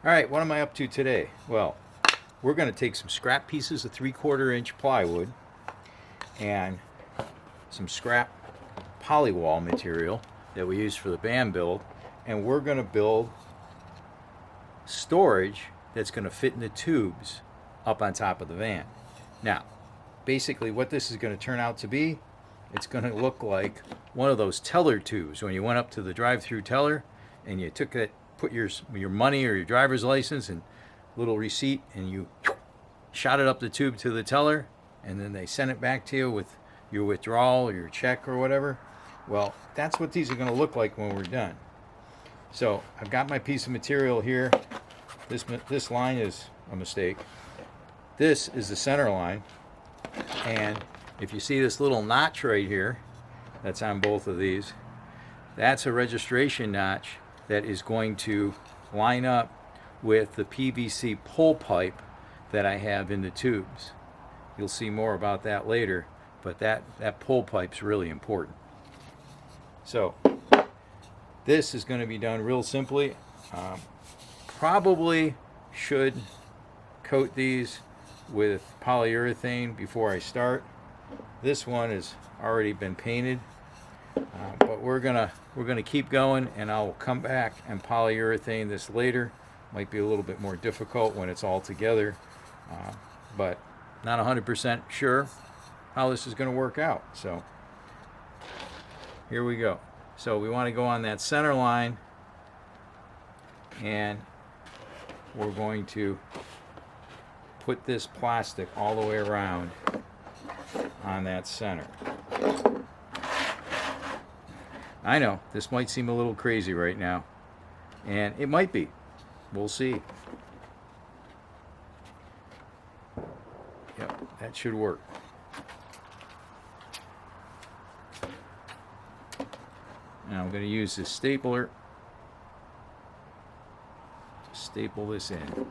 All right, what am I up to today? Well, we're going to take some scrap pieces of 3/4 inch plywood and some scrap polywall material that we use for the van build, and we're going to build storage that's going to fit in the tubes up on top of the van. Now, basically what this is going to turn out to be, it's going to look like one of those teller tubes when you went up to the drive-through teller and you took it, put your money or your driver's license and little receipt, and you shot it up the tube to the teller, and then they sent it back to you with your withdrawal or your check or whatever. Well, that's what these are going to look like when we're done. So I've got my piece of material here. This line is a mistake. This is the center line, and if you see this little notch right here that's on both of these, that's a registration notch that is going to line up with the PVC pull pipe that I have in the tubes. You'll see more about that later, but that pull pipe's really important. So this is going to be done real simply. Probably should coat these with polyurethane before I start. This one has already been painted, but we're gonna keep going, and I'll come back and polyurethane this later. Might be a little bit more difficult when it's all together, but not 100% sure how this is going to work out. So here we go. So we want to go on that center line, and we're going to put this plastic all the way around on that center. I know this might seem a little crazy right now, and it might be. We'll see. Yep, that should work. Now I'm going to use this stapler to staple this in.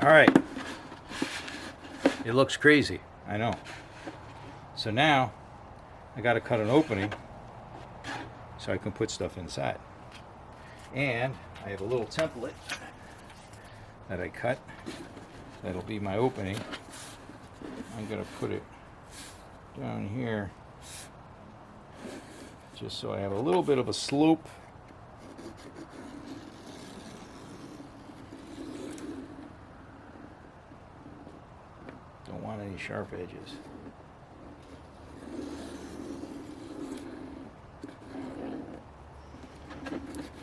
All right, it looks crazy, I know. So now I got to cut an opening so I can put stuff inside. And I have a little template that I cut that'll be my opening. I'm going to put it down here just so I have a little bit of a slope. Don't want any sharp edges.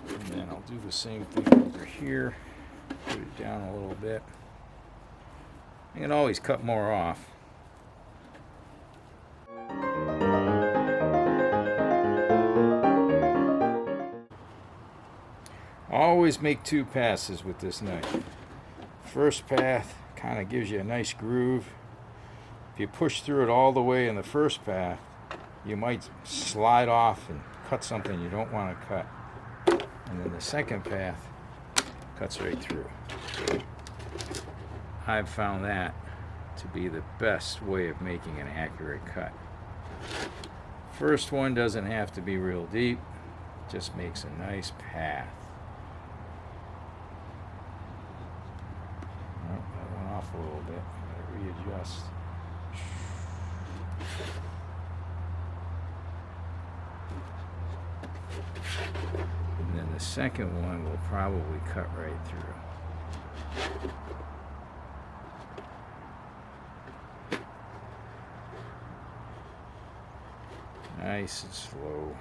And then I'll do the same thing over here. Put it down a little bit. I can always cut more off. Always make 2 passes with this knife. First path kind of gives you a nice groove. If you push through it all the way in the first path, you might slide off and cut something you don't want to cut. And then the second path cuts right through. I've found that to be the best way of making an accurate cut. First one doesn't have to be real deep, just makes a nice path. Oh, that went off a little bit. Gotta readjust. And then the second one will probably cut right through. Nice and slow.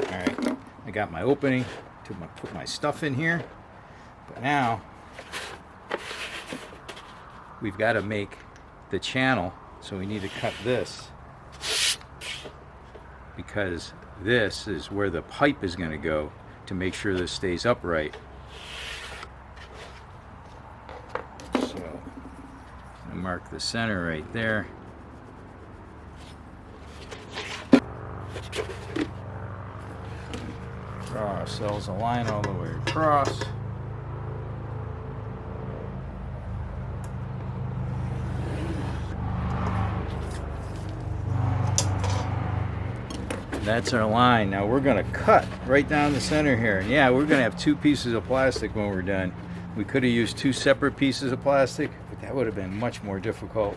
Alright, I got my opening to put my stuff in here, but now we've got to make the channel, so we need to cut this, because this is where the pipe is going to go to make sure this stays upright. So I mark the center right there. Draw ourselves a line all the way across. That's our line. Now we're going to cut right down the center here. And yeah, we're going to have two pieces of plastic when we're done. We could have used two separate pieces of plastic, but that would have been much more difficult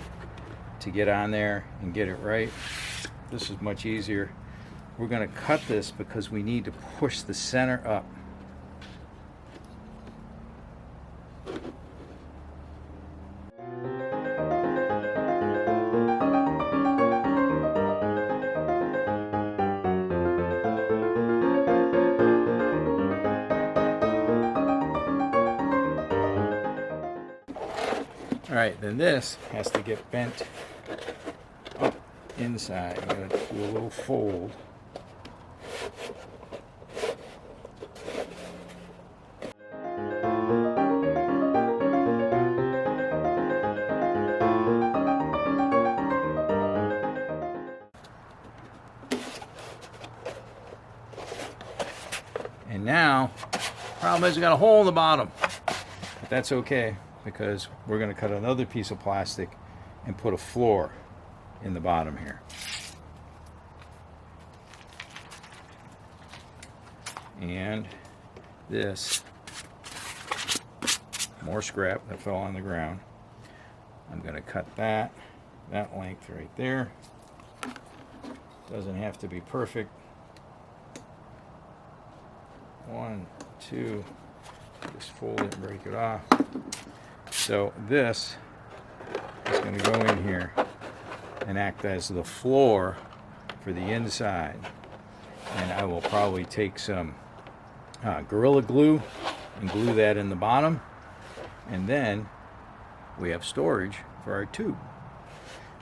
to get on there and get it right. This is much easier. We're going to cut this because we need to push the center up. Alright, then this has to get bent up inside. I'm going to do a little fold. And now, problem is I got a hole in the bottom. But that's okay, because we're going to cut another piece of plastic and put a floor in the bottom here. And this, more scrap that fell on the ground. I'm going to cut that length right there. Doesn't have to be perfect. 1, 2, just fold it and break it off. So this is going to go in here and act as the floor for the inside. And I will probably take some Gorilla Glue and glue that in the bottom. And then we have storage for our tube.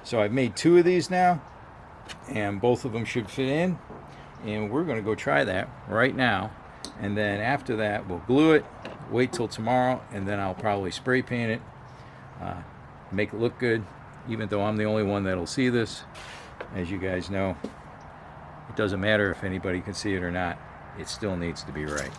So I've made 2 of these now, and both of them should fit in. And we're going to go try that right now. And then after that, we'll glue it, wait till tomorrow, and then I'll probably spray paint it, make it look good, even though I'm the only one that'll see this. As you guys know, it doesn't matter if anybody can see it or not. It still needs to be right.